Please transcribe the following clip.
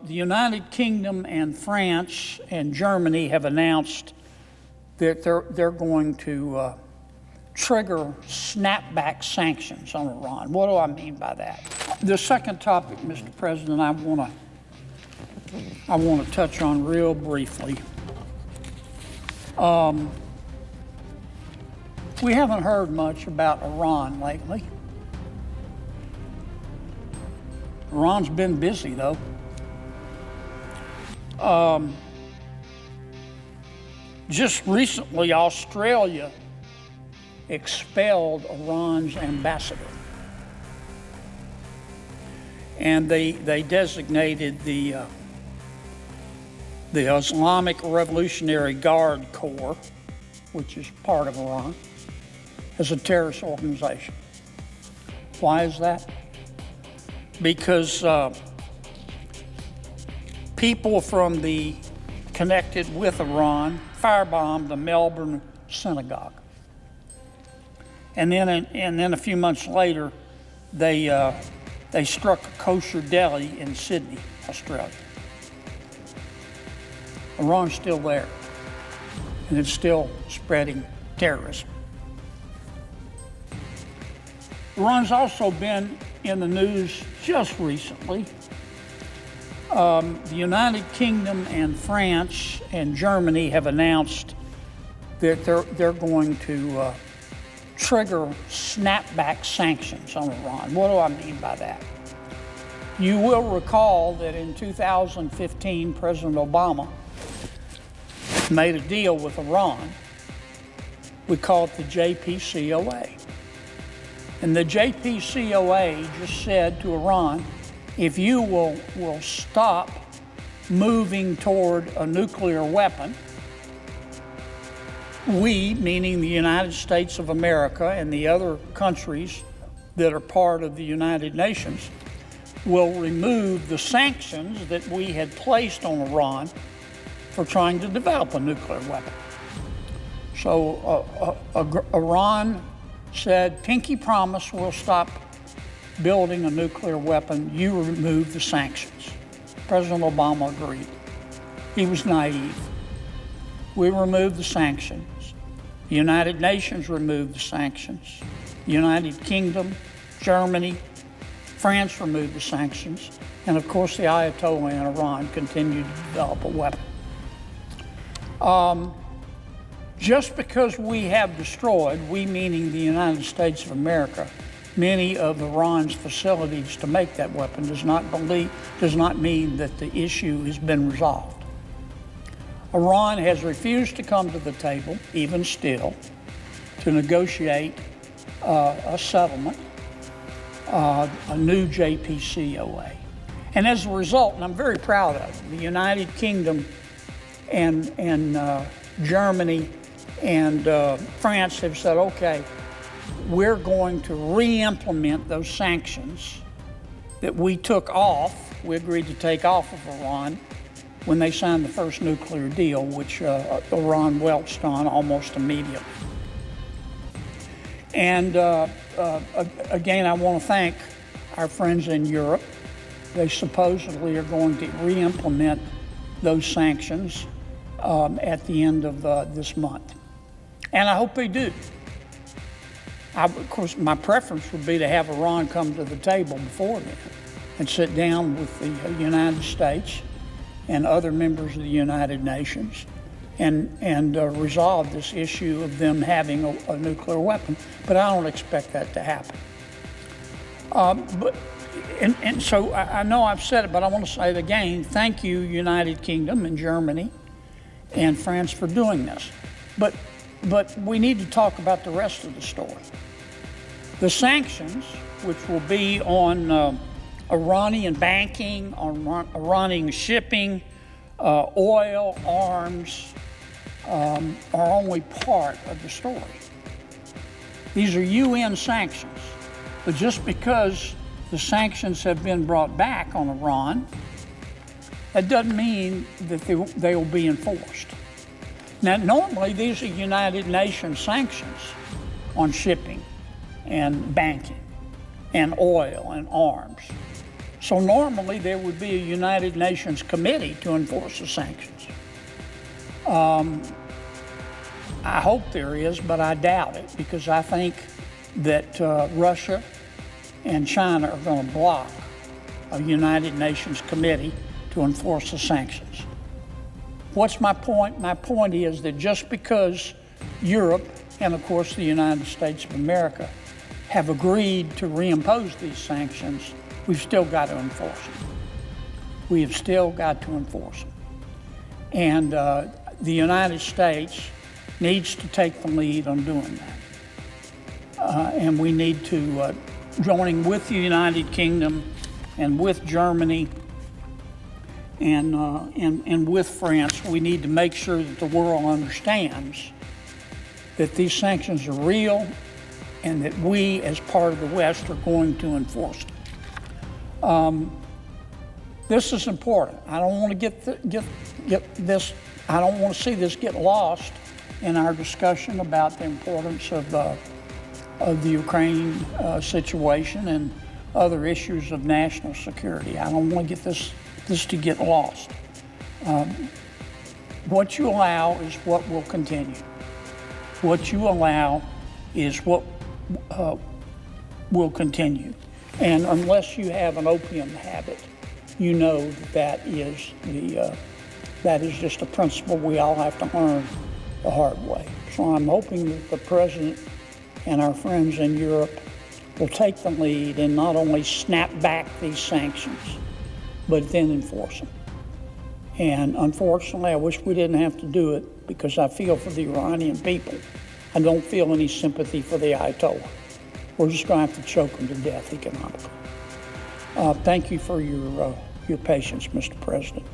The United Kingdom and France and Germany have announced that they're going to trigger snapback sanctions on Iran. What do I mean by that? The second topic, Mr. President, I want to touch on real briefly. We haven't heard much about Iran lately. Iran's been busy, though. Just recently, Australia expelled Iran's ambassador. And they designated the Islamic Revolutionary Guard Corps, which is part of Iran, as a terrorist organization. Why is that? Because people from the connected with Iran firebombed the Melbourne synagogue, and then a few months later, they struck a kosher deli in Sydney, Australia. Iran's still there, and it's still spreading terrorism. Iran's also been in the news just recently. The United Kingdom and France and Germany have announced that they're going to trigger snapback sanctions on Iran. What do I mean by that? You will recall that in 2015, President Obama made a deal with Iran. We call it the JCPOA. And the JCPOA just said to Iran, if you will stop moving toward a nuclear weapon, we, meaning the United States of America and the other countries that are part of the United Nations, will remove the sanctions that we had placed on Iran for trying to develop a nuclear weapon. So Iran said, pinky promise, we'll stop building a nuclear weapon, you remove the sanctions. President Obama agreed. He was naive. We removed the sanctions. The United Nations removed the sanctions. The United Kingdom, Germany, France removed the sanctions. And of course, the Ayatollah in Iran continued to develop a weapon. Just because we have destroyed, we meaning the United States of America, many of Iran's facilities to make that weapon does not mean that the issue has been resolved. Iran has refused to come to the table, even still, to negotiate a settlement, a new JCPOA. And as a result, and I'm very proud of it, the United Kingdom and Germany and France have said, okay, we're going to re-implement those sanctions that we took off, we agreed to take off of Iran when they signed the first nuclear deal, which Iran welched on almost immediately. And again, I want to thank our friends in Europe. They supposedly are going to re-implement those sanctions at the end of this month. And I hope they do. Of course, my preference would be to have Iran come to the table before then and sit down with the United States and other members of the United Nations and resolve this issue of them having a nuclear weapon. But I don't expect that to happen. So I know I've said it, but I want to say it again. Thank you, United Kingdom and Germany and France, for doing this. But we need to talk about the rest of the story. The sanctions, which will be on Iranian banking, on Iranian shipping, oil, arms, are only part of the story. These are UN sanctions. But just because the sanctions have been brought back on Iran, that doesn't mean that they will be enforced. Now, normally these are United Nations sanctions on shipping and banking and oil and arms. So normally there would be a United Nations committee to enforce the sanctions. I hope there is, but I doubt it, because I think that Russia and China are going to block a United Nations committee to enforce the sanctions. What's my point? My point is that just because Europe and, of course, the United States of America have agreed to reimpose these sanctions, we've still got to enforce them. We have still got to enforce them. And the United States needs to take the lead on doing that. And we need to, joining with the United Kingdom and with Germany and with France, we need to make sure that the world understands that these sanctions are real and that we, as part of the West, are going to enforce them. This is important. I don't want to get this. I don't want to see this get lost in our discussion about the importance of the Ukraine situation and other issues of national security. I don't want to get this to get lost. What you allow is what will continue. What you allow is what will continue. And unless you have an opium habit, you know that is just a principle we all have to learn the hard way. So I'm hoping that the President and our friends in Europe will take the lead and not only snap back these sanctions, but then enforce them. And unfortunately, I wish we didn't have to do it, because I feel for the Iranian people. I don't feel any sympathy for the Ayatollah. We're just going to have to choke them to death economically. Thank you for your patience, Mr. President.